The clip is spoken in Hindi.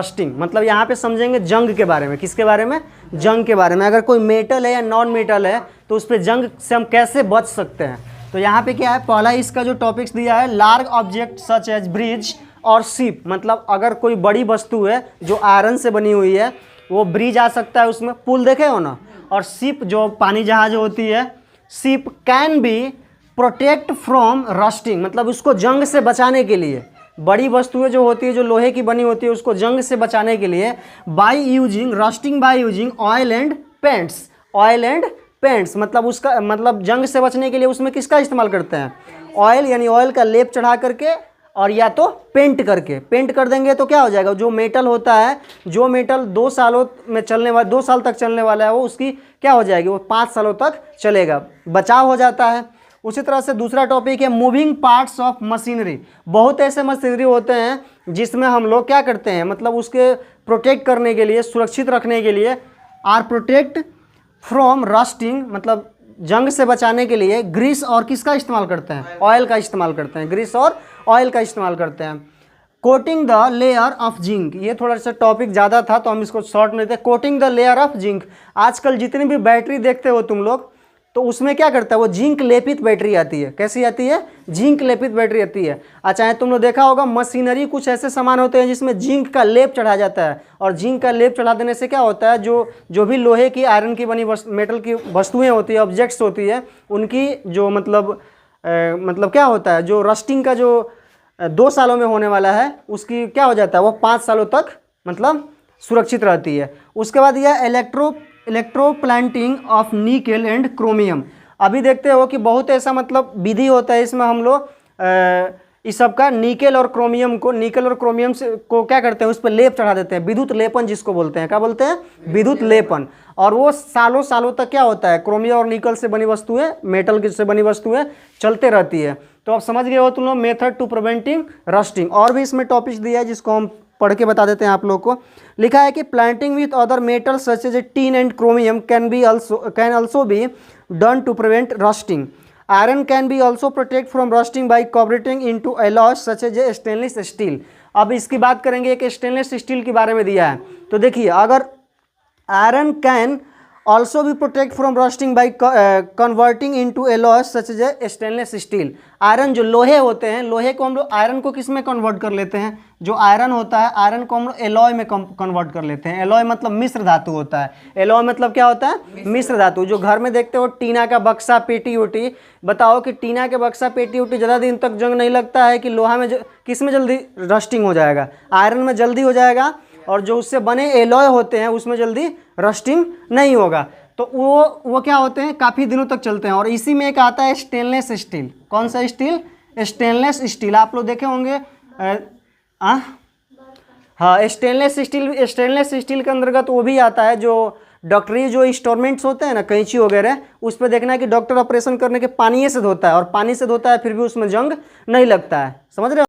रस्टिंग मतलब यहाँ पे समझेंगे जंग के बारे में। किसके बारे में? जंग के बारे में। अगर कोई मेटल है या नॉन मेटल है तो उस पर जंग से हम कैसे बच सकते हैं। तो यहाँ पे क्या है, पहला इसका जो टॉपिक्स दिया है, large object such as bridge और शिप, मतलब अगर कोई बड़ी वस्तु है जो आयरन से बनी हुई है वो ब्रिज आ सकता है उसमें, पुल देखे हो ना। और शिप जो पानी जहाज होती है, ship can be protect from rusting, मतलब उसको जंग से बचाने के लिए, बड़ी वस्तुएं जो होती है जो लोहे की बनी होती है उसको जंग से बचाने के लिए by using rusting by using oil and paints. Oil and paints मतलब उसका मतलब जंग से बचने के लिए उसमें किसका इस्तेमाल करते हैं? ऑयल, यानी ऑयल का लेप चढ़ा करके और या तो पेंट करके। पेंट कर देंगे तो क्या हो जाएगा, जो मेटल होता है, जो मेटल 2 सालों में चलने वाला 2 साल तक चलने वाला है वो उसकी क्या हो जाएगी, वो 5 सालों तक चलेगा, बचाव हो जाता है। उसी तरह से दूसरा टॉपिक है मूविंग पार्ट्स ऑफ मशीनरी। बहुत ऐसे मशीनरी होते हैं जिसमें हम लोग क्या करते हैं, मतलब उसके प्रोटेक्ट करने के लिए, सुरक्षित रखने के लिए, आर प्रोटेक्ट फ्रॉम रस्टिंग मतलब जंग से बचाने के लिए ग्रीस और किसका इस्तेमाल करते हैं? ऑयल का इस्तेमाल करते हैं, ग्रीस और ऑयल का इस्तेमाल करते हैं। Coating the layer of zinc, ये थोड़ा सा टॉपिक ज़्यादा था तो हम इसको शॉर्ट में लेते हैं। Coating the layer of zinc, आजकल जितनी भी बैटरी देखते हो तुम लोग तो उसमें क्या करता है, वो जिंक लेपित बैटरी आती है। कैसी आती है? जिंक लेपित बैटरी आती है। अच्छा, तुम लोग देखा होगा मशीनरी कुछ ऐसे सामान होते हैं जिसमें जिंक का लेप चढ़ा जाता है, और जिंक का लेप चढ़ा देने से क्या होता है, जो भी लोहे की, आयरन की बनी मेटल की वस्तुएं होती है, ऑब्जेक्ट्स होती है, उनकी जो मतलब क्या होता है, जो रस्टिंग का जो 2 सालों में होने वाला है उसकी क्या हो जाता है, वो 5 सालों तक मतलब सुरक्षित रहती है। उसके बाद यह इलेक्ट्रोप्लांटिंग ऑफ निकेल एंड क्रोमियम। अभी देखते हो कि बहुत ऐसा मतलब विधि होता है, इसमें हम लोग इस सब का निकेल और क्रोमियम से को क्या करते हैं, उस पर लेप चढ़ा देते हैं, विद्युत लेपन जिसको बोलते हैं। क्या बोलते हैं? विद्युत लेपन। और वो सालों सालों तक क्या होता है, क्रोमियम और निकल से बनी वस्तुएं, मेटल से बनी वस्तुएं चलते रहती है। तो आप समझ गए हो तुम लोग मेथड टू प्रिवेंटिंग रस्टिंग। और भी इसमें टॉपिक्स दिया है जिसको हम पढ़ के बता देते हैं आप लोग को। लिखा है कि planting with other metals such as tin and chromium can also be done to prevent rusting. Iron can be also protect from rusting by converting into alloy such as stainless steel. अब इसकी बात करेंगे, एक स्टेनलेस स्टील के बारे में दिया है। तो देखिए, अगर आयरन कैन ऑल्सो भी protect from rusting by converting into alloy such as stainless steel. Iron जो लोहे होते हैं, लोहे को हम लोग आयरन को किस में कन्वर्ट कर लेते हैं, जो आयरन होता है आयरन को हम लोग एलॉय में कन्वर्ट कर लेते हैं। एलॉय मतलब मिश्र धातु होता है। एलॉय मतलब क्या होता है? मिश्र धातु। जो घर में देखते हो टीना का बक्सा, पेटी उटी, बताओ कि टीना के बक्सा, पेटी उटी ज़्यादा दिन तक जंग नहीं लगता है कि लोहा में किस में जल्दी रस्टिंग हो जाएगा? आयरन में जल्दी हो जाएगा, और जो उससे बने एलॉय होते हैं उसमें जल्दी रस्टिंग नहीं होगा। तो वो क्या होते हैं, काफ़ी दिनों तक चलते हैं। और इसी में एक आता है स्टेनलेस स्टील। कौन सा स्टील? Stainless steel. आप लोग देखे होंगे हाँ, स्टेनलेस स्टील के अंतर्गत वो भी आता है जो डॉक्टरी जो इंस्ट्रूमेंट्स होते हैं ना, कैंची वगैरह, उस पर देखना है कि डॉक्टर ऑपरेशन करने के पानी से धोता है, और पानी से धोता है फिर भी उसमें जंग नहीं लगता है। समझ रहे हो?